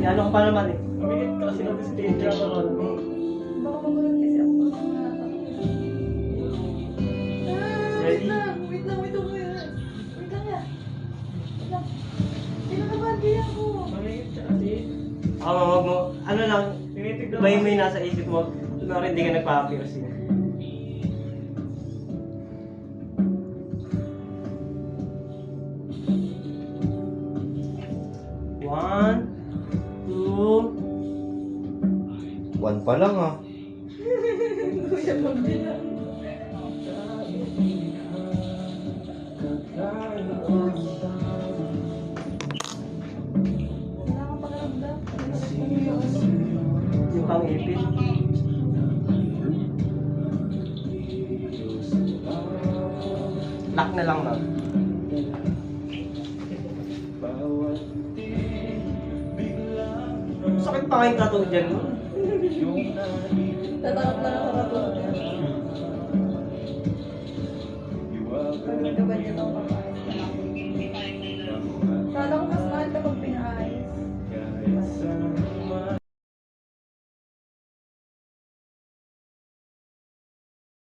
Yan ako pa naman eh. Mamigit ka kasi ng stage ako ron. Baka magulat kasi ako. Ready? Wait lang ya. Wait lang. Kinakabahan din ako. Mamigit ka kasi. Wag mo. Ano lang, Tinitignan iba yung may nasa isip mo. Kunwari hindi ka nagpa-piercing. One, two, 1 pa lang ah. Kuya, magbilang. Wala kang pakiramdam. yung kang ipin. Lock na lang na. Sakit pa kayong tattoo dyan mo. Tatakot lang ako katulad. Pag nagkabanyan ako papaayos na lang. Kala ko mas mahal kapag pinaayos.